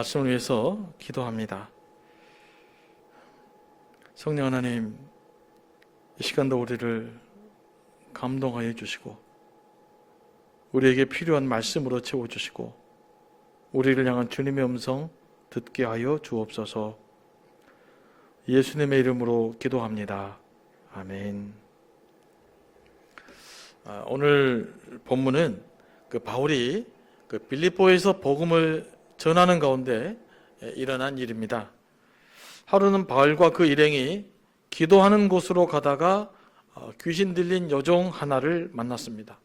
말씀을 위해서 기도합니다. 성령 하나님, 이 시간도 우리를 감동하여 주시고 우리에게 필요한 말씀으로 채워주시고 우리를 향한 주님의 음성 듣게 하여 주옵소서. 예수님의 이름으로 기도합니다. 아멘. 오늘 본문은 바울이 빌립보에서 복음을 전하는 가운데 일어난 일입니다. 하루는 바울과 그 일행이 기도하는 곳으로 가다가 귀신 들린 여종 하나를 만났습니다.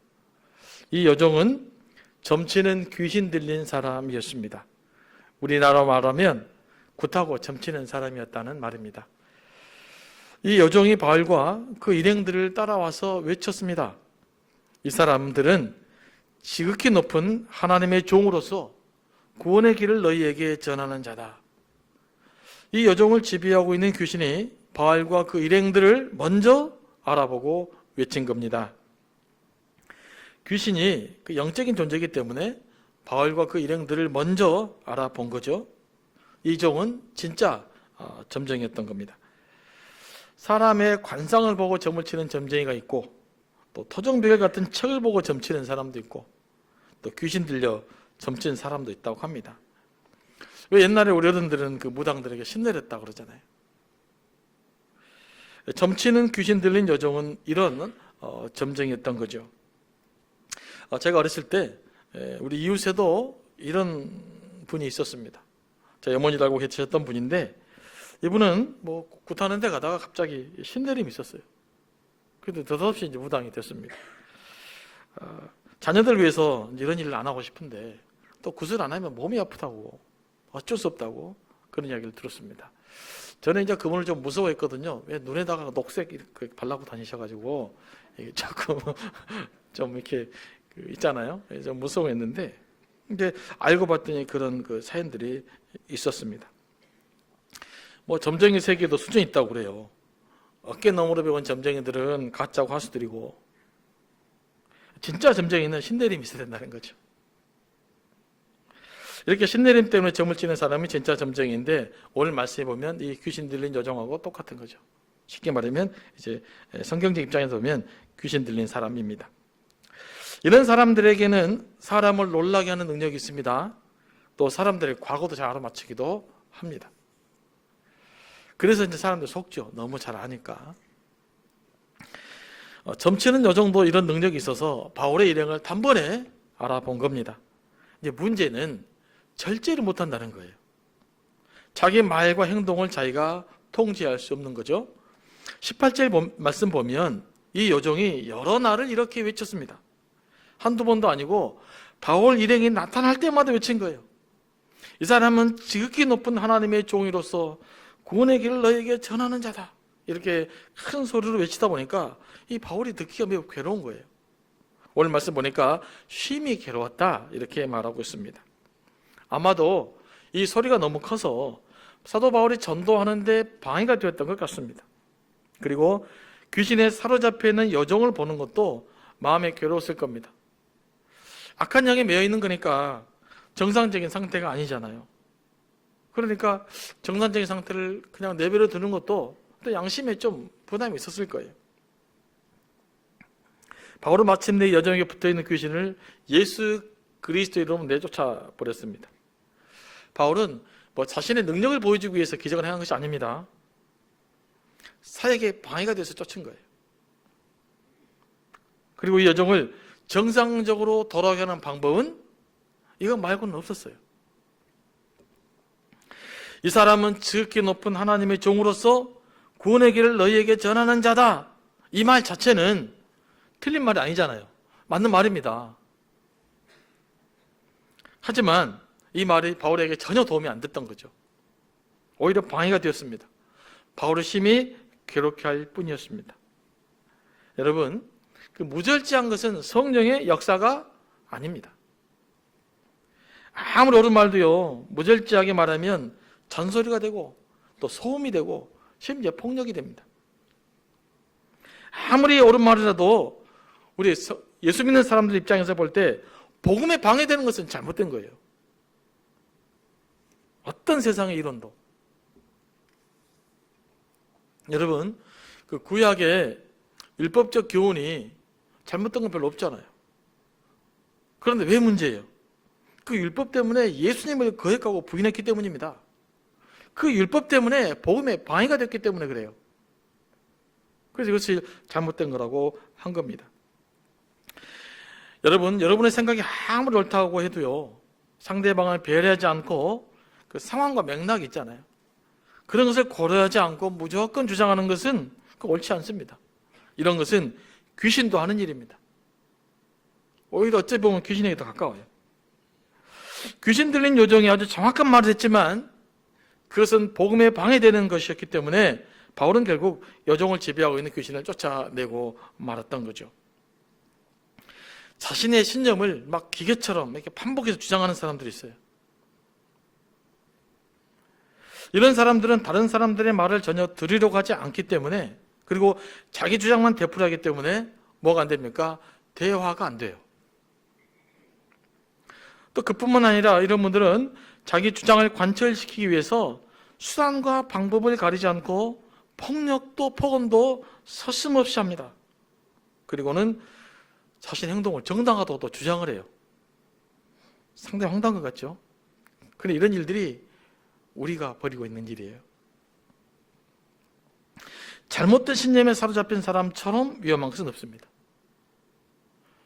이 여종은 점치는 귀신 들린 사람이었습니다. 우리나라 말하면 굿하고 점치는 사람이었다는 말입니다. 이 여종이 바울과 그 일행들을 따라와서 외쳤습니다. 이 사람들은 지극히 높은 하나님의 종으로서 구원의 길을 너희에게 전하는 자다. 이 여종을 지배하고 있는 귀신이 바울과 그 일행들을 먼저 알아보고 외친 겁니다. 귀신이 그 영적인 존재이기 때문에 바울과 그 일행들을 먼저 알아본 거죠. 이 종은 진짜 점쟁이였던 겁니다. 사람의 관상을 보고 점을 치는 점쟁이가 있고, 또 토종벽에 같은 척을 보고 점치는 사람도 있고, 또 귀신 들려 점치는 사람도 있다고 합니다. 왜 옛날에 우리 어른들은 그 무당들에게 신내렸다고 그러잖아요. 점치는 귀신 들린 여종은 이런 점쟁이였던 거죠. 제가 어렸을 때 우리 이웃에도 이런 분이 있었습니다. 제 어머니도 알고 계셨던 분인데, 이분은 굿하는 데 가다가 갑자기 신내림이 있었어요. 그런데 더없이 이제 무당이 됐습니다. 자녀들 위해서 이런 일을 안 하고 싶은데 또 굿을 안 하면 몸이 아프다고, 어쩔 수 없다고 그런 이야기를 들었습니다. 저는 이제 그분을 좀 무서워했거든요. 왜 눈에다가 녹색 이렇게 발라고 다니셔가지고 조금 좀 이렇게 있잖아요. 좀 무서워했는데, 이제 알고 봤더니 그런 그 사연들이 있었습니다. 점쟁이 세계도 수준이 있다고 그래요. 어깨 너머로 배운 점쟁이들은 가짜고 하수들이고, 진짜 점쟁이는 신내림이 있어야 된다는 거죠. 이렇게 신내림 때문에 점을 치는 사람이 진짜 점쟁이인데, 오늘 말씀해 보면 이 귀신 들린 여종하고 똑같은 거죠. 쉽게 말하면 이제 성경적 입장에서 보면 귀신 들린 사람입니다. 이런 사람들에게는 사람을 놀라게 하는 능력이 있습니다. 또 사람들의 과거도 잘 알아맞히기도 합니다. 그래서 이제 사람들 속죠. 너무 잘 아니까. 점치는 여종도 이런 능력이 있어서 바울의 일행을 단번에 알아본 겁니다. 이제 문제는 절제를 못한다는 거예요. 자기 말과 행동을 자기가 통제할 수 없는 거죠. 18절 말씀 보면 이 여종이 여러 날을 이렇게 외쳤습니다. 한두 번도 아니고 바울 일행이 나타날 때마다 외친 거예요. 이 사람은 지극히 높은 하나님의 종이로서 구원의 길을 너에게 전하는 자다. 이렇게 큰 소리로 외치다 보니까 이 바울이 듣기가 매우 괴로운 거예요. 오늘 말씀 보니까 쉼이 괴로웠다 이렇게 말하고 있습니다. 아마도 이 소리가 너무 커서 사도 바울이 전도하는데 방해가 되었던 것 같습니다. 그리고 귀신에 사로잡혀 있는 여종을 보는 것도 마음에 괴로웠을 겁니다. 악한 영에 매여 있는 거니까 정상적인 상태가 아니잖아요. 그러니까 정상적인 상태를 그냥 내버려 두는 것도 또 양심에 좀 부담이 있었을 거예요. 바울은 마침내 여종에게 붙어있는 귀신을 예수 그리스도 이름으로 내쫓아 버렸습니다. 바울은 자신의 능력을 보여주기 위해서 기적을 행한 것이 아닙니다. 사역에 방해가 돼서 쫓은 거예요. 그리고 이 여종을 정상적으로 돌아오게 하는 방법은 이거 말고는 없었어요. 이 사람은 지극히 높은 하나님의 종으로서 구원의 길을 너희에게 전하는 자다. 이 말 자체는 틀린 말이 아니잖아요. 맞는 말입니다. 하지만 이 말이 바울에게 전혀 도움이 안 됐던 거죠. 오히려 방해가 되었습니다. 바울을 심히 괴롭게 할 뿐이었습니다. 여러분, 그 무절제한 것은 성령의 역사가 아닙니다. 아무리 옳은 말도요, 무절제하게 말하면 잔소리가 되고 또 소음이 되고 심지어 폭력이 됩니다. 아무리 옳은 말이라도 우리 예수 믿는 사람들 입장에서 볼 때 복음에 방해되는 것은 잘못된 거예요. 어떤 세상의 이론도. 여러분, 그 구약의 율법적 교훈이 잘못된 건 별로 없잖아요. 그런데 왜 문제예요? 그 율법 때문에 예수님을 거역하고 부인했기 때문입니다. 그 율법 때문에 복음에 방해가 됐기 때문에 그래요. 그래서 이것이 잘못된 거라고 한 겁니다. 여러분, 여러분의 생각이 아무리 옳다고 해도요, 상대방을 배려하지 않고 그 상황과 맥락이 있잖아요. 그런 것을 고려하지 않고 무조건 주장하는 것은 옳지 않습니다. 이런 것은 귀신도 하는 일입니다. 오히려 어찌 보면 귀신에게 더 가까워요. 귀신 들린 요정이 아주 정확한 말을 했지만 그것은 복음에 방해되는 것이었기 때문에 바울은 결국 여종을 지배하고 있는 귀신을 쫓아내고 말았던 거죠. 자신의 신념을 막 기계처럼 이렇게 반복해서 주장하는 사람들이 있어요. 이런 사람들은 다른 사람들의 말을 전혀 들으려고 하지 않기 때문에, 그리고 자기 주장만 되풀이하기 때문에 뭐가 안 됩니까? 대화가 안 돼요. 또 그뿐만 아니라 이런 분들은 자기 주장을 관철시키기 위해서 수단과 방법을 가리지 않고 폭력도 폭언도 서슴없이 합니다. 그리고는 자신의 행동을 정당하다고 주장을 해요. 상당히 황당한 것 같죠? 그런데 이런 일들이 우리가 벌이고 있는 일이에요. 잘못된 신념에 사로잡힌 사람처럼 위험한 것은 없습니다.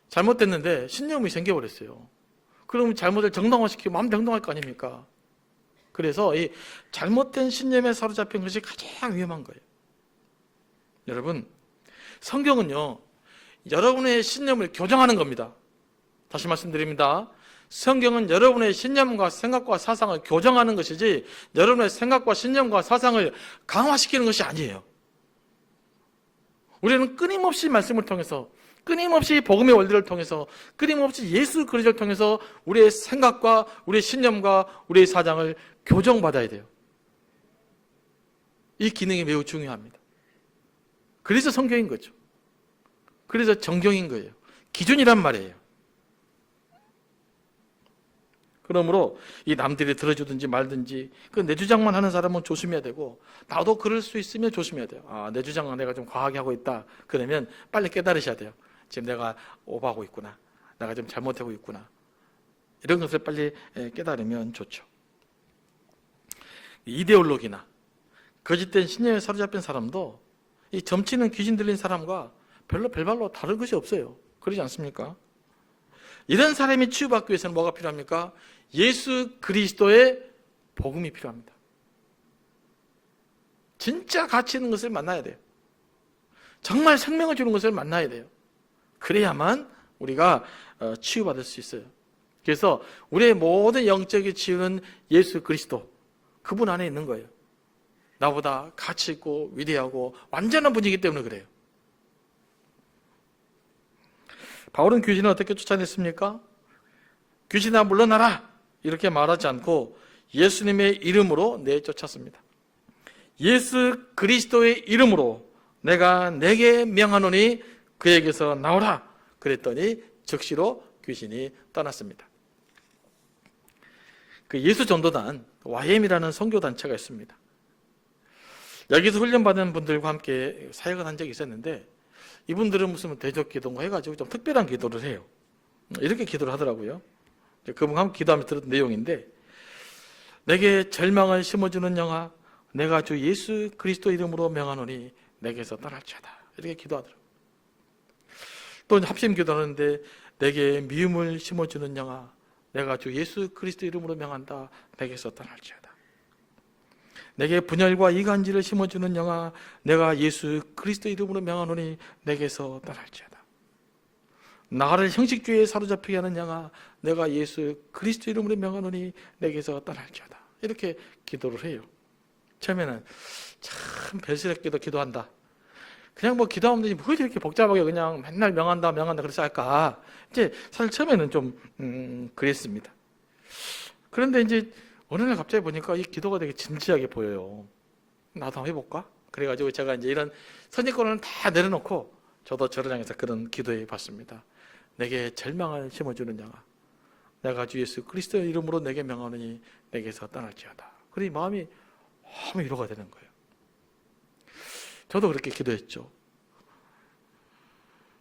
잘못됐는데 신념이 생겨버렸어요. 그럼 잘못을 정당화시키고 마음대로 행동할 거 아닙니까? 그래서 이 잘못된 신념에 사로잡힌 것이 가장 위험한 거예요. 여러분, 성경은요, 여러분의 신념을 교정하는 겁니다. 다시 말씀드립니다. 성경은 여러분의 신념과 생각과 사상을 교정하는 것이지 여러분의 생각과 신념과 사상을 강화시키는 것이 아니에요. 우리는 끊임없이 말씀을 통해서, 끊임없이 복음의 원리를 통해서, 끊임없이 예수 그리스도를 통해서 우리의 생각과 우리의 신념과 우리의 사상을 교정받아야 돼요. 이 기능이 매우 중요합니다. 그래서 성경인 거죠. 그래서 정경인 거예요. 기준이란 말이에요. 그러므로 이 남들이 들어주든지 말든지 그 내 주장만 하는 사람은 조심해야 되고, 나도 그럴 수 있으면 조심해야 돼요. 아, 내 주장은 내가 좀 과하게 하고 있다. 그러면 빨리 깨달으셔야 돼요. 지금 내가 오버하고 있구나. 내가 좀 잘못하고 있구나. 이런 것을 빨리 깨달으면 좋죠. 이데올로기나 거짓된 신념에 사로잡힌 사람도 이 점치는 귀신 들린 사람과 별발로 다른 것이 없어요. 그러지 않습니까? 이런 사람이 치유받기 위해서는 뭐가 필요합니까? 예수 그리스도의 복음이 필요합니다. 진짜 가치 있는 것을 만나야 돼요. 정말 생명을 주는 것을 만나야 돼요. 그래야만 우리가 치유받을 수 있어요. 그래서 우리의 모든 영적인 치유는 예수 그리스도, 그분 안에 있는 거예요. 나보다 가치 있고 위대하고 완전한 분이기 때문에 그래요. 바울은 귀신을 어떻게 쫓아냈습니까? 귀신아 물러나라 이렇게 말하지 않고 예수님의 이름으로 내쫓았습니다. 예수 그리스도의 이름으로 내가 내게 명하노니 그에게서 나오라 그랬더니 즉시로 귀신이 떠났습니다. 그 예수 전도단 YM이라는 선교단체가 있습니다. 여기서 훈련받은 분들과 함께 사역을 한 적이 있었는데, 이분들은 무슨 대적 기도인가 해가지고 좀 특별한 기도를 해요. 이렇게 기도를 하더라고요. 그분과 함께 기도하면서 들었던 내용인데, 내게 절망을 심어주는 영아 내가 주 예수 그리스도 이름으로 명하노니 내게서 떠날지어다. 이렇게 기도하더라고요. 또 합심 기도하는데 내게 미움을 심어주는 영아 내가 주 예수 그리스도 이름으로 명한다. 내게서 떠날지어다. 내게 분열과 이간질을 심어주는 영아 내가 예수 그리스도 이름으로 명하노니 내게서 떠날지어다. 나를 형식주의에 사로잡히게 하는 영아 내가 예수 그리스도 이름으로 명하노니 내게서 떠날지어다. 이렇게 기도를 해요. 처음에는 참 별스럽게도 기도한다. 그냥 뭐 기도하면 뭐 이렇게 복잡하게 그냥 맨날 명한다 그래서 할까. 이제 사실 처음에는 좀 그랬습니다. 그런데 이제 어느 날 갑자기 보니까 이 기도가 되게 진지하게 보여요. 나도 한번 해볼까? 그래가지고 제가 이제 이런 선입견을 다 내려놓고 저도 저를 향해서 그런 기도해 봤습니다. 내게 절망을 심어주는 영아 내가 주 예수 그리스도의 이름으로 내게 명하노니 내게서 떠날지어다. 그러니 마음이 너무 위로가 되는 거예요. 저도 그렇게 기도했죠.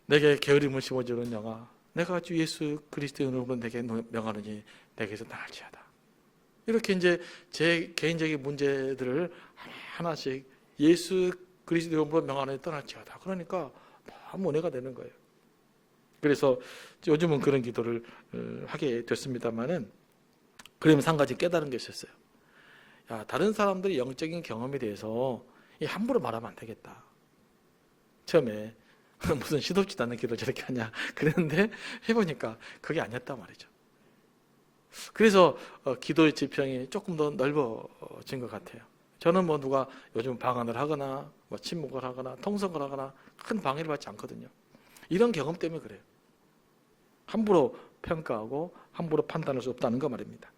내게 게으름을 심어주는 영아, 내가 주 예수 그리스도의 이름으로 내게 명하노니 내게서 떠날지어다. 이렇게 이제 제 개인적인 문제들을 하나씩 예수 그리스도의 이름으로 명하노니 떠날지어다. 그러니까 너무 은혜가 되는 거예요. 그래서 요즘은 그런 기도를 하게 됐습니다만은, 그러면서 한 가지 깨달은 게 있었어요. 야, 다른 사람들의 영적인 경험에 대해서 함부로 말하면 안 되겠다. 처음에 무슨 시덥지도 않는 기도를 저렇게 하냐 그랬는데 해보니까 그게 아니었단 말이죠. 그래서 기도의 지평이 조금 더 넓어진 것 같아요. 저는 뭐 누가 요즘 방언을 하거나 뭐 침묵을 하거나 통성을 하거나 큰 방해를 받지 않거든요. 이런 경험 때문에 그래요. 함부로 평가하고 함부로 판단할 수 없다는 거 말입니다.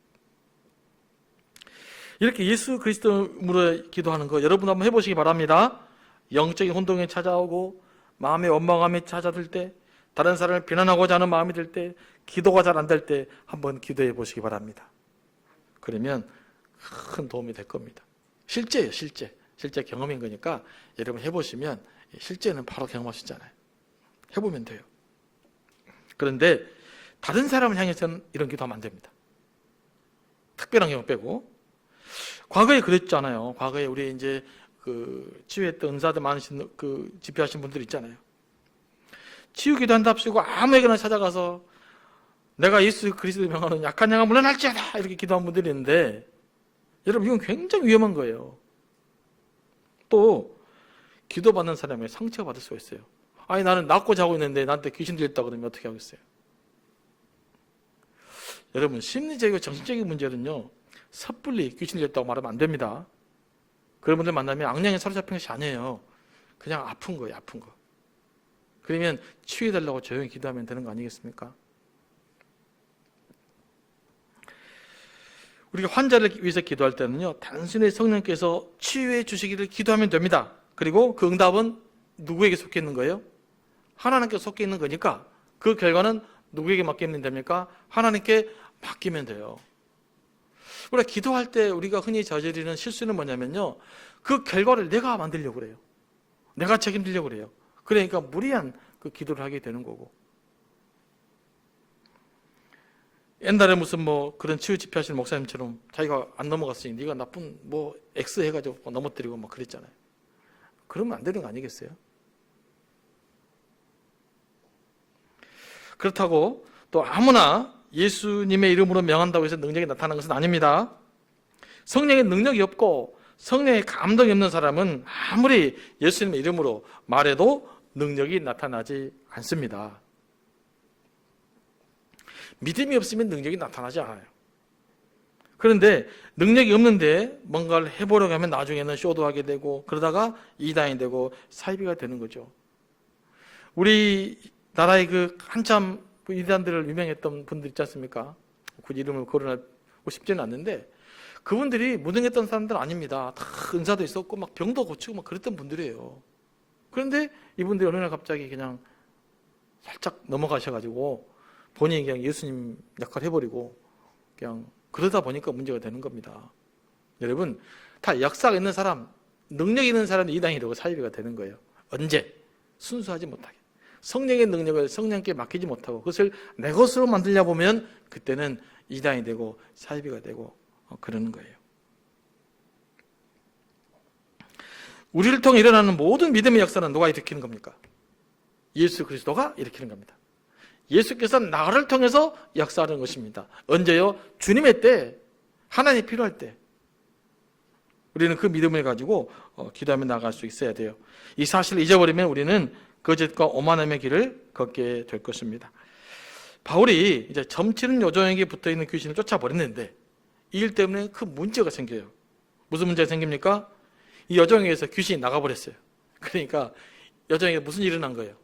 이렇게 예수 그리스도로 기도하는 거 여러분 한번 해보시기 바랍니다. 영적인 혼동이 찾아오고 마음의 원망함이 찾아들 때, 다른 사람을 비난하고자 하는 마음이 들 때, 기도가 잘 안 될 때 한번 기도해 보시기 바랍니다. 그러면 큰 도움이 될 겁니다. 실제예요, 실제 경험인 거니까 여러분 해보시면 실제는 바로 경험할 수 있잖아요. 해보면 돼요. 그런데 다른 사람을 향해서는 이런 기도하면 안 됩니다. 특별한 경우 빼고. 과거에 그랬잖아요. 과거에 우리 이제 치유했던 은사들 많으신 집회하신 분들 있잖아요. 치유 기도한답시고 아무에게나 찾아가서 내가 예수 그리스도의 명하는 약한 영아 물러날지어다 이렇게 기도한 분들이 있는데, 여러분 이건 굉장히 위험한 거예요. 또 기도받는 사람의 상처가 받을 수가 있어요. 아니 나는 낫고 자고 있는데 나한테 귀신 들렸다 그러면 어떻게 하겠어요? 여러분 심리적이고 정신적인 문제는요, 섣불리 귀신 들렸다고 말하면 안 됩니다. 그런 분들 만나면 악령에 사로잡힌 것이 아니에요. 그냥 아픈 거예요, 아픈 거. 그러면 치유해달라고 조용히 기도하면 되는 거 아니겠습니까? 우리가 환자를 위해서 기도할 때는요, 단순히 성령께서 치유해 주시기를 기도하면 됩니다. 그리고 그 응답은 누구에게 속해 있는 거예요? 하나님께 속해 있는 거니까 그 결과는 누구에게 맡기면 됩니까? 하나님께 맡기면 돼요. 우리가 기도할 때 우리가 흔히 저지르는 실수는 뭐냐면요, 그 결과를 내가 만들려고 그래요. 내가 책임지려고 그래요. 그러니까 무리한 그 기도를 하게 되는 거고. 옛날에 무슨 뭐 그런 치유 집회 하시는 목사님처럼 자기가 안 넘어갔으니 네가 나쁜 뭐 X 해가지고 넘어뜨리고 막 그랬잖아요. 그러면 안 되는 거 아니겠어요? 그렇다고 또 아무나 예수님의 이름으로 명한다고 해서 능력이 나타나는 것은 아닙니다. 성령의 능력이 없고 성령의 감동이 없는 사람은 아무리 예수님의 이름으로 말해도 능력이 나타나지 않습니다. 믿음이 없으면 능력이 나타나지 않아요. 그런데 능력이 없는데 뭔가를 해보려고 하면 나중에는 쇼도 하게 되고, 그러다가 이단이 되고 사이비가 되는 거죠. 우리 나라의 그 한참 이단들을 유명했던 분들 있지 않습니까? 그 이름을 거론하고 싶지는 않는데, 그분들이 무능했던 사람들은 아닙니다. 다 은사도 있었고 막 병도 고치고 막 그랬던 분들이에요. 그런데 이분들이 어느 날 갑자기 그냥 살짝 넘어가셔가지고 본인이 그냥 예수님 역할 해버리고 그냥 그러다 보니까 문제가 되는 겁니다. 여러분, 다 역사가 있는 사람, 능력 있는 사람이 이단이 되고 사이비가 되는 거예요. 언제? 순수하지 못하게. 성령의 능력을 성령께 맡기지 못하고 그것을 내 것으로 만들려 보면 그때는 이단이 되고 사이비가 되고 그러는 거예요. 우리를 통해 일어나는 모든 믿음의 역사는 누가 일으키는 겁니까? 예수 그리스도가 일으키는 겁니다. 예수께서 나를 통해서 역사하는 것입니다. 언제요? 주님의 때, 하나님이 필요할 때. 우리는 그 믿음을 가지고 기도하며 나아갈 수 있어야 돼요. 이 사실을 잊어버리면 우리는 거짓과 오만함의 길을 걷게 될 것입니다. 바울이 이제 점치는 여종에게 붙어있는 귀신을 쫓아버렸는데 이 일 때문에 큰 문제가 생겨요. 무슨 문제가 생깁니까? 이 여종에게서 귀신이 나가버렸어요. 그러니까 여종에게 무슨 일이 난 거예요?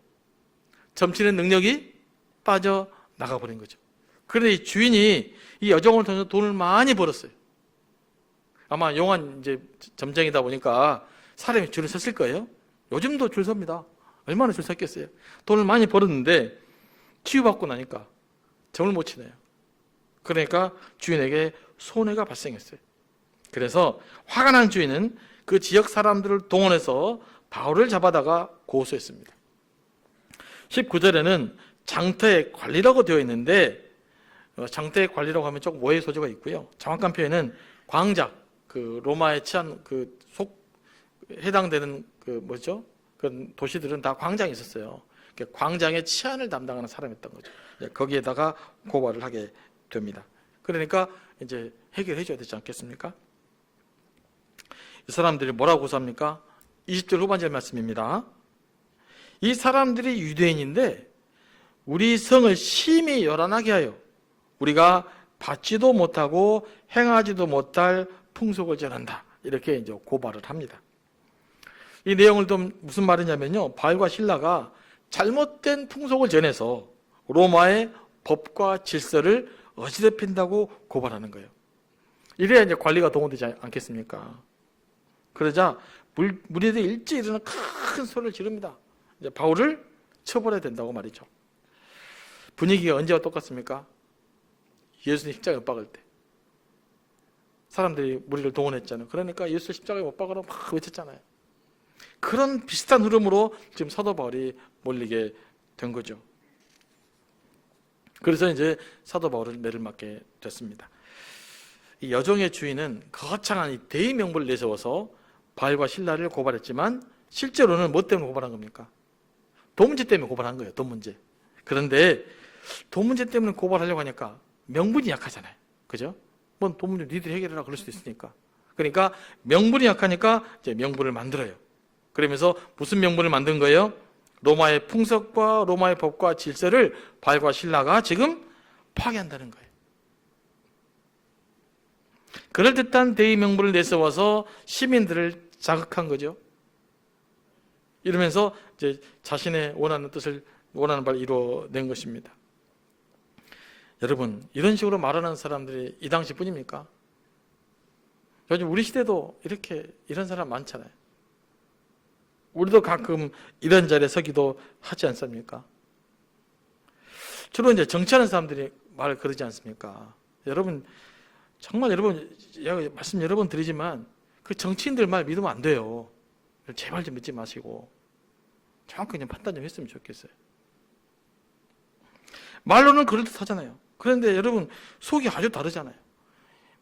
점치는 능력이 빠져나가버린 거죠. 그런데 이 주인이 이 여종을 통해서 돈을 많이 벌었어요. 아마 용한 이제 점쟁이다 보니까 사람이 줄을 섰을 거예요. 요즘도 줄 섭니다. 얼마나 줄 섰겠어요. 돈을 많이 벌었는데 치유받고 나니까 점을 못 치네요. 그러니까 주인에게 손해가 발생했어요. 그래서 화가 난 주인은 그 지역 사람들을 동원해서 바울을 잡아다가 고소했습니다. 19절에는 장터의 관리라고 되어 있는데, 장터의 관리라고 하면 조금 오해 소지가 있고요. 정확한 표현은 광장, 그 로마의 치안 해당되는 그 도시들은 다 광장이 있었어요. 광장의 치안을 담당하는 사람이었던 거죠. 거기에다가 고발을 하게 됩니다. 그러니까 이제 해결해 줘야 되지 않겠습니까? 이 사람들이 뭐라고 고소합니까? 20절 후반절 말씀입니다. 이 사람들이 유대인인데 우리 성을 심히 요란하게 하여 우리가 받지도 못하고 행하지도 못할 풍속을 전한다. 이렇게 이제 고발을 합니다. 이 내용을 좀 무슨 말이냐면요, 바울과 실라가 잘못된 풍속을 전해서 로마의 법과 질서를 어지럽힌다고 고발하는 거예요. 이래야 이제 관리가 동원되지 않겠습니까? 그러자 무리들이 일제히 일어나 큰 소리를 지릅니다. 이제 바울을 처벌해야 된다고 말이죠. 분위기가 언제와 똑같습니까? 예수님 십자가에 못 박을 때 사람들이 무리를 동원했잖아요. 그러니까 예수 십자가에 못 박으라고 막 외쳤잖아요. 그런 비슷한 흐름으로 지금 사도 바울이 몰리게 된 거죠. 그래서 이제 사도 바울을 매를 맞게 됐습니다. 이 여종의 주인은 거창한 이 대의 명분을 내세워서 바울과 실라를 고발했지만 실제로는 뭐 때문에 고발한 겁니까? 돈 문제 때문에 고발한 거예요. 돈 문제. 그런데 돈 문제 때문에 고발하려고 하니까 명분이 약하잖아요. 그죠? 뭐 돈 문제 니들이 해결해라 그럴 수도 있으니까. 그러니까 명분이 약하니까 이제 명분을 만들어요. 그러면서 무슨 명분을 만든 거예요? 로마의 풍속과 로마의 법과 질서를 바울과 실라가 지금 파괴한다는 거예요. 그럴듯한 대의 명분을 내세워서 시민들을 자극한 거죠. 이러면서 이제 자신의 원하는 뜻을, 원하는 바를 이루어낸 것입니다. 여러분, 이런 식으로 말하는 사람들이 이 당시뿐입니까? 요즘 우리 시대도 이런 사람 많잖아요. 우리도 가끔 이런 자리에 서기도 하지 않습니까? 주로 이제 정치하는 사람들이 말을 그러지 않습니까? 여러분, 정말 말씀 여러 번 드리지만 그 정치인들 말 믿으면 안 돼요. 제발 좀 믿지 마시고 정확하게 판단 좀 했으면 좋겠어요. 말로는 그럴듯하잖아요. 그런데 여러분, 속이 아주 다르잖아요.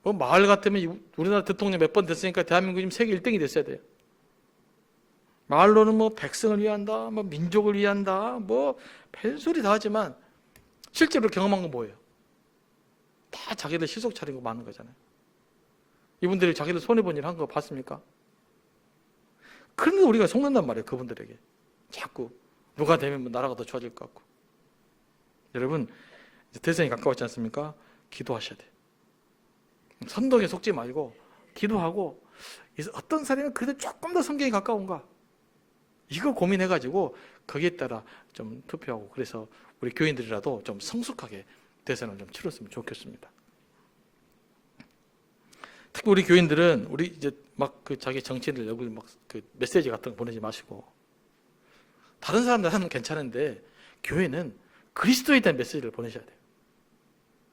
뭐 마을 같으면 우리나라 대통령 몇 번 됐으니까 대한민국이 지금 세계 1등이 됐어야 돼요. 말로는 뭐 백성을 위한다, 뭐 민족을 위한다, 뭐 별소리 다 하지만 실제로 경험한 건 뭐예요? 다 자기들 실속 차리고 마는 거잖아요. 이분들이 자기들 손해본 일 한 거 봤습니까? 그런데 우리가 속는단 말이에요. 그분들에게 자꾸 누가 되면 뭐 나라가 더 좋아질 것 같고. 여러분, 이제 대선이 가까웠지 않습니까? 기도하셔야 돼요. 선동에 속지 말고 기도하고, 어떤 사람은 그래도 조금 더 성경에 가까운가, 이거 고민해가지고 거기에 따라 좀 투표하고, 그래서 우리 교인들이라도 좀 성숙하게 대선을 좀 치렀으면 좋겠습니다. 특히 우리 교인들은 우리 이제 막 그 자기 정치인들 얼굴 막 그 메시지 같은 거 보내지 마시고, 다른 사람들 하면 괜찮은데 교회는 그리스도에 대한 메시지를 보내셔야 돼요.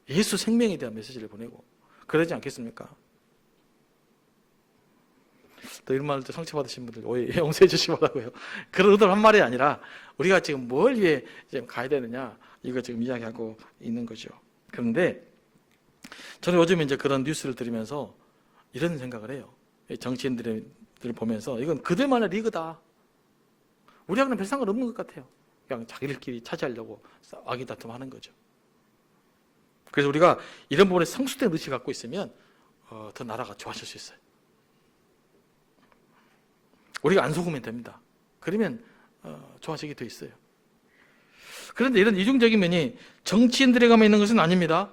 예수 생명에 대한 메시지를 보내고 그러지 않겠습니까? 또 이런 말을 또 상처받으신 분들 오해 용서해 주시기 바라고요. 그런 의도로 한 말이 아니라 우리가 지금 뭘 위해 지금 가야 되느냐, 이거 지금 이야기하고 있는 거죠. 그런데 저는 요즘 이제 그런 뉴스를 들으면서 이런 생각을 해요. 정치인들을 보면서 이건 그들만의 리그다. 우리하고는 별 상관없는 것 같아요. 그냥 자기들끼리 차지하려고 아기다툼하는 거죠. 그래서 우리가 이런 부분에 성숙된 의식을 갖고 있으면 더 나라가 좋아질 수 있어요. 우리가 안 속으면 됩니다. 그러면 좋아지게 돼 있어요. 그런데 이런 이중적인 면이 정치인들에게만 있는 것은 아닙니다.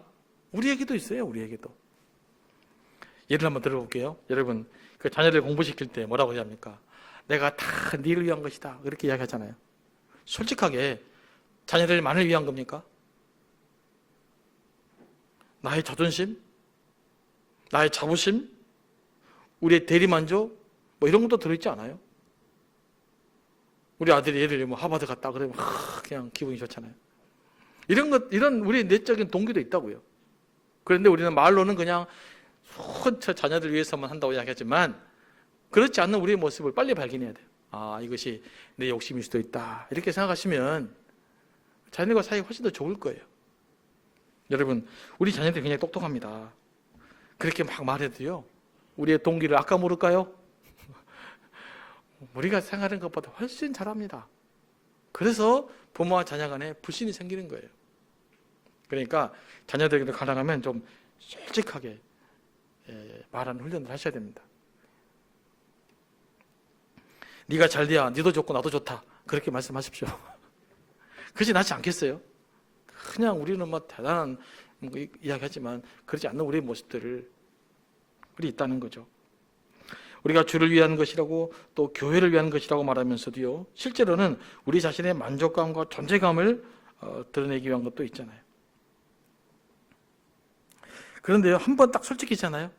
우리에게도 있어요. 우리에게도. 예를 한번 들어볼게요. 여러분, 그 자녀들 공부시킬 때 뭐라고 합니까? 내가 다 니를 위한 것이다, 그렇게 이야기하잖아요. 솔직하게 자녀들만을 위한 겁니까? 나의 자존심? 나의 자부심? 우리의 대리만족? 뭐 이런 것도 들어있지 않아요? 우리 아들이 예를 들면 하버드 갔다 그러면 그냥 기분이 좋잖아요. 이런 우리 내적인 동기도 있다고요. 그런데 우리는 말로는 그냥 소처 자녀들 위해서만 한다고 이야기하지만 그렇지 않는 우리의 모습을 빨리 발견해야 돼요. 아, 이것이 내 욕심일 수도 있다. 이렇게 생각하시면 자녀들과 사이가 훨씬 더 좋을 거예요. 여러분, 우리 자녀들이 굉장히 똑똑합니다. 그렇게 막 말해도요, 우리의 동기를 아까 모를까요? 우리가 생각하는 것보다 훨씬 잘합니다. 그래서 부모와 자녀 간에 불신이 생기는 거예요. 그러니까 자녀들에게 가능하면 좀 솔직하게 말하는 훈련을 하셔야 됩니다. 네가 잘 돼야 네도 좋고 나도 좋다. 그렇게 말씀하십시오. 그렇지 낫지 않겠어요? 그냥 우리는 뭐 대단한 이야기하지만 그렇지 않는 우리의 모습들이 있다는 거죠. 우리가 주를 위한 것이라고 또 교회를 위한 것이라고 말하면서도요, 실제로는 우리 자신의 만족감과 존재감을 드러내기 위한 것도 있잖아요. 그런데요, 한 번 딱 솔직히잖아요.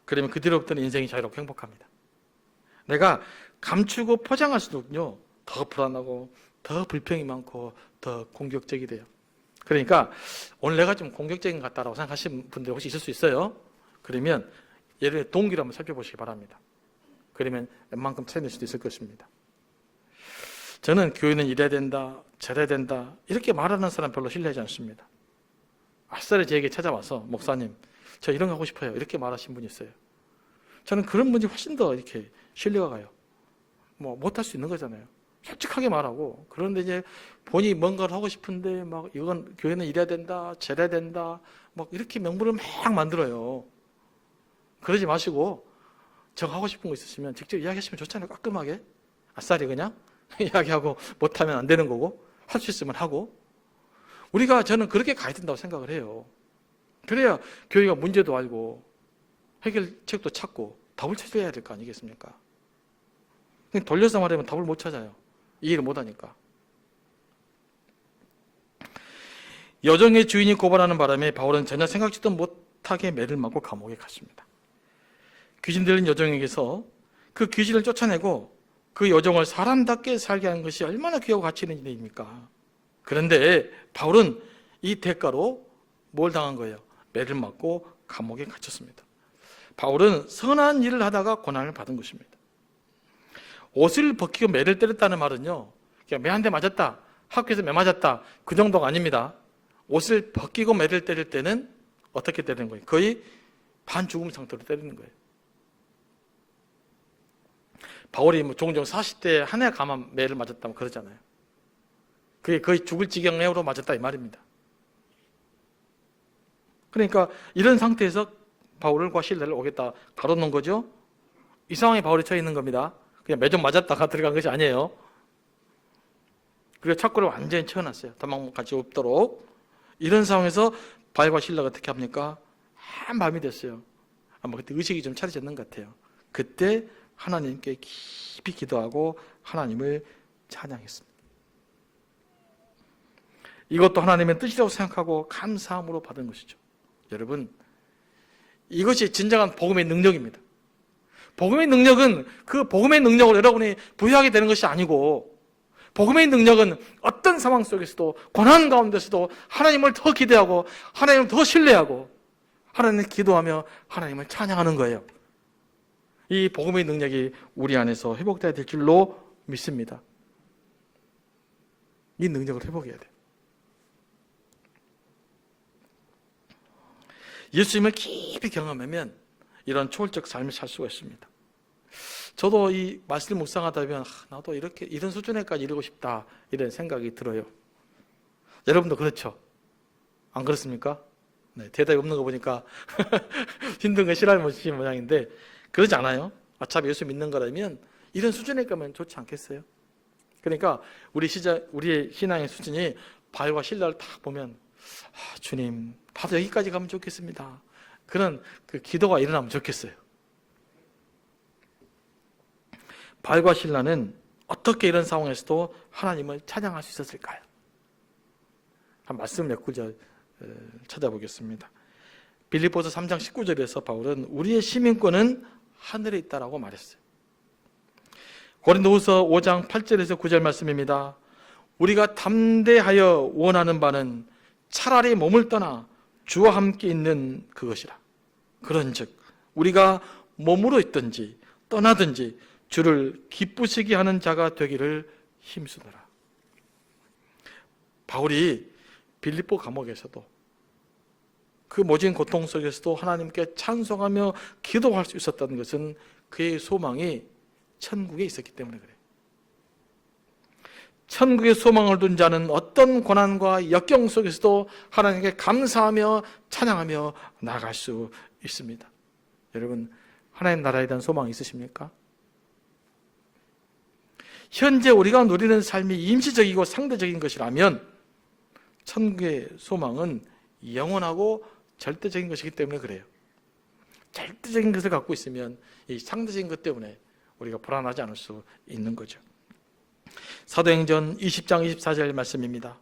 그러면 그 뒤로부터는 인생이 자유롭고 행복합니다. 내가 감추고 포장할수록요, 더 불안하고 더 불평이 많고 더 공격적이 돼요. 그러니까 오늘 내가 좀 공격적인 것 같다라고 생각하시는 분들 혹시 있을 수 있어요. 그러면 예를 들어 동기를 한번 살펴보시기 바랍니다. 그러면 웬만큼 차이낼 수도 있을 것입니다. 저는 교회는 이래야 된다, 저래야 된다 이렇게 말하는 사람 별로 신뢰하지 않습니다. 아싸리 저에게 찾아와서 목사님 저 이런 거 하고 싶어요 이렇게 말하신 분이 있어요. 저는 그런 분이 훨씬 더 이렇게 신뢰가 가요. 뭐 못할 수 있는 거잖아요. 솔직하게 말하고. 그런데 이제 본인이 뭔가를 하고 싶은데 막 이건 교회는 이래야 된다, 저래야 된다 막 이렇게 명분을 막 만들어요. 그러지 마시고 저 하고 싶은 거 있으시면 직접 이야기하시면 좋잖아요. 깔끔하게 아싸리 그냥 이야기하고 못하면 안 되는 거고 할 수 있으면 하고. 저는 그렇게 가야 된다고 생각을 해요. 그래야 교회가 문제도 알고 해결책도 찾고 답을 찾아야 될 거 아니겠습니까? 돌려서 말하면 답을 못 찾아요. 이해를 못 하니까. 여정의 주인이 고발하는 바람에 바울은 전혀 생각지도 못하게 매를 맞고 감옥에 갔습니다. 귀신 들린 여정에게서 그 귀신을 쫓아내고 그 여정을 사람답게 살게 하는 것이 얼마나 귀하고 가치 있는 일입니까? 그런데 바울은 이 대가로 뭘 당한 거예요? 매를 맞고 감옥에 갇혔습니다. 바울은 선한 일을 하다가 고난을 받은 것입니다. 옷을 벗기고 매를 때렸다는 말은요, 그냥 매 한 대 맞았다, 학교에서 매 맞았다 그 정도가 아닙니다. 옷을 벗기고 매를 때릴 때는 어떻게 때리는 거예요? 거의 반죽음 상태로 때리는 거예요. 바울이 종종 40대에 한 해 가만 매를 맞았다고 그러잖아요. 그게 거의 죽을 지경으로 맞았다 이 말입니다. 그러니까 이런 상태에서 바울과 실라를 오겠다 가둬놓은 거죠. 이 상황에 바울이 처해 있는 겁니다. 그냥 매 좀 맞았다가 들어간 것이 아니에요. 그리고 창고를 완전히 채워놨어요. 도망갈 수 없도록. 이런 상황에서 바울과 실라가 어떻게 합니까? 한밤이 됐어요. 아마 그때 의식이 좀 차려졌는 것 같아요. 그때 하나님께 깊이 기도하고 하나님을 찬양했습니다. 이것도 하나님의 뜻이라고 생각하고 감사함으로 받은 것이죠. 여러분, 이것이 진정한 복음의 능력입니다. 복음의 능력은 그 복음의 능력을 여러분이 부여하게 되는 것이 아니고, 복음의 능력은 어떤 상황 속에서도 고난 가운데서도 하나님을 더 기대하고 하나님을 더 신뢰하고 하나님을 기도하며 하나님을 찬양하는 거예요. 이 복음의 능력이 우리 안에서 회복돼야 될 줄로 믿습니다. 이 능력을 회복해야 돼요. 예수님을 깊이 경험하면 이런 초월적 삶을 살 수가 있습니다. 저도 이 말씀을 묵상하다 보면 나도 이런 수준에까지 이르고 싶다 이런 생각이 들어요. 여러분도 그렇죠? 안 그렇습니까? 네, 대답이 없는 거 보니까 힘든 거 싫어하는 모양인데 그러지 않아요. 어차피 예수 믿는 거라면 이런 수준에 가면 좋지 않겠어요? 그러니까 우리의 신앙의 수준이 바울과 실라를 딱 보면 주님, 나도 여기까지 가면 좋겠습니다. 그런 그 기도가 일어나면 좋겠어요. 바울과 실라는 어떻게 이런 상황에서도 하나님을 찬양할 수 있었을까요? 한 말씀 몇 구절 찾아보겠습니다. 빌립보서 3장 19절에서 바울은 우리의 시민권은 하늘에 있다라고 말했어요. 고린도후서 5장 8절에서 9절 말씀입니다. 우리가 담대하여 원하는 바는 차라리 몸을 떠나 주와 함께 있는 그것이라. 그런즉 우리가 몸으로 있든지 떠나든지 주를 기쁘시게 하는 자가 되기를 힘쓰노라. 바울이 빌립보 감옥에서도 그 모진 고통 속에서도 하나님께 찬송하며 기도할 수 있었다는 것은 그의 소망이 천국에 있었기 때문에 그래요. 천국의 소망을 둔 자는 어떤 고난과 역경 속에서도 하나님께 감사하며 찬양하며 나아갈 수 있습니다. 여러분, 하나님 나라에 대한 소망이 있으십니까? 현재 우리가 누리는 삶이 임시적이고 상대적인 것이라면 천국의 소망은 영원하고 절대적인 것이기 때문에 그래요. 절대적인 것을 갖고 있으면 이 상대적인 것 때문에 우리가 불안하지 않을 수 있는 거죠. 사도행전 20장 24절 말씀입니다.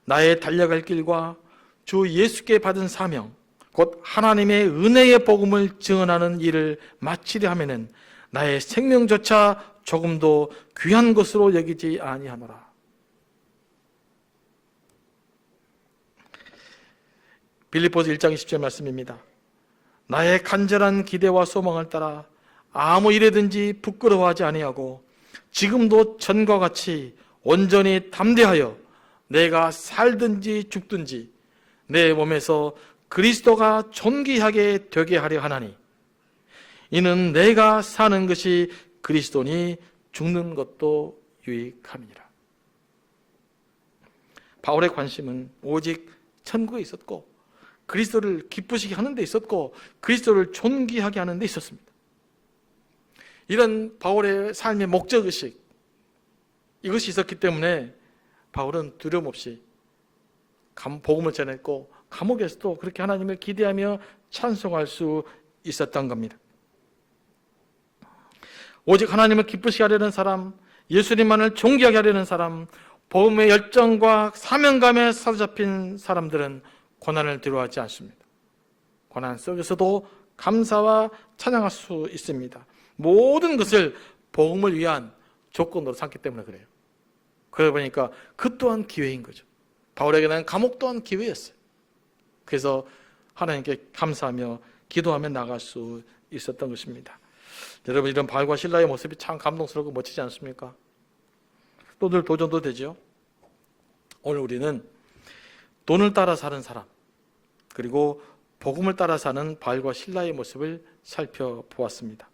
나의 달려갈 길과 주 예수께 받은 사명 곧 하나님의 은혜의 복음을 증언하는 일을 마치려 하면은 나의 생명조차 조금도 귀한 것으로 여기지 아니하노라. 빌립보서 1장 20절 말씀입니다. 나의 간절한 기대와 소망을 따라 아무 일에든지 부끄러워하지 아니하고 지금도 전과 같이 온전히 담대하여 내가 살든지 죽든지 내 몸에서 그리스도가 존귀하게 되게 하려 하나니 이는 내가 사는 것이 그리스도니 죽는 것도 유익함이니라. 바울의 관심은 오직 천국에 있었고 그리스도를 기쁘시게 하는 데 있었고 그리스도를 존귀하게 하는 데 있었습니다. 이런 바울의 삶의 목적의식, 이것이 있었기 때문에 바울은 두려움 없이 복음을 전했고 감옥에서도 그렇게 하나님을 기대하며 찬송할 수 있었던 겁니다. 오직 하나님을 기쁘시게 하려는 사람, 예수님만을 존귀하게 하려는 사람, 복음의 열정과 사명감에 사로잡힌 사람들은 고난을 두려워하지 않습니다. 고난 속에서도 감사와 찬양할 수 있습니다. 모든 것을 복음을 위한 조건으로 삼기 때문에 그래요. 그러다 보니까 그 또한 기회인 거죠. 바울에게는 감옥 또한 기회였어요. 그래서 하나님께 감사하며 기도하며 나갈 수 있었던 것입니다. 여러분, 이런 바울과 실라의 모습이 참 감동스럽고 멋지지 않습니까? 또 늘 도전도 되죠. 오늘 우리는 돈을 따라 사는 사람, 그리고 복음을 따라 사는 바울과 실라의 모습을 살펴보았습니다.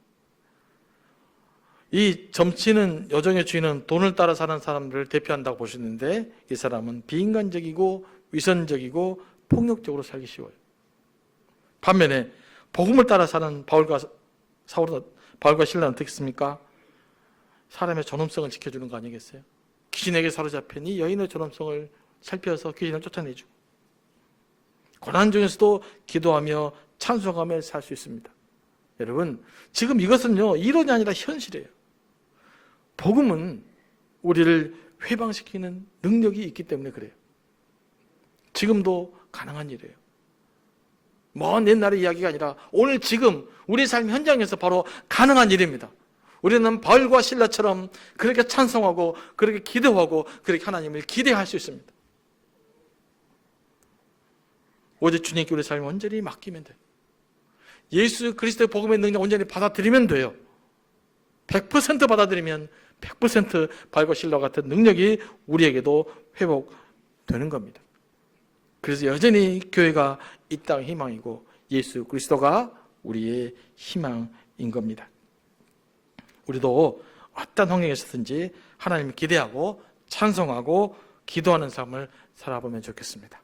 이 점치는 여정의 주인은 돈을 따라 사는 사람들을 대표한다고 보시는데 이 사람은 비인간적이고 위선적이고 폭력적으로 살기 쉬워요. 반면에 복음을 따라 사는 바울과 실라는 어떻겠습니까? 사람의 존엄성을 지켜주는 거 아니겠어요? 귀신에게 사로잡힌 이 여인의 존엄성을 살펴서 귀신을 쫓아내주고 고난 중에서도 기도하며 찬송하며 살 수 있습니다. 여러분, 지금 이것은요 이론이 아니라 현실이에요. 복음은 우리를 회방시키는 능력이 있기 때문에 그래요. 지금도 가능한 일이에요. 먼 옛날의 이야기가 아니라 오늘 지금 우리 삶 현장에서 바로 가능한 일입니다. 우리는 바울과 실라처럼 그렇게 찬송하고 그렇게 기도하고 그렇게 하나님을 기대할 수 있습니다. 오직 주님께 우리 삶을 온전히 맡기면 돼요. 예수 그리스도의 복음의 능력 온전히 받아들이면 돼요. 100% 받아들이면 100% 바울과 실라 같은 능력이 우리에게도 회복되는 겁니다. 그래서 여전히 교회가 이 땅의 희망이고 예수 그리스도가 우리의 희망인 겁니다. 우리도 어떤 환경에서든지 하나님을 기대하고 찬송하고 기도하는 삶을 살아보면 좋겠습니다.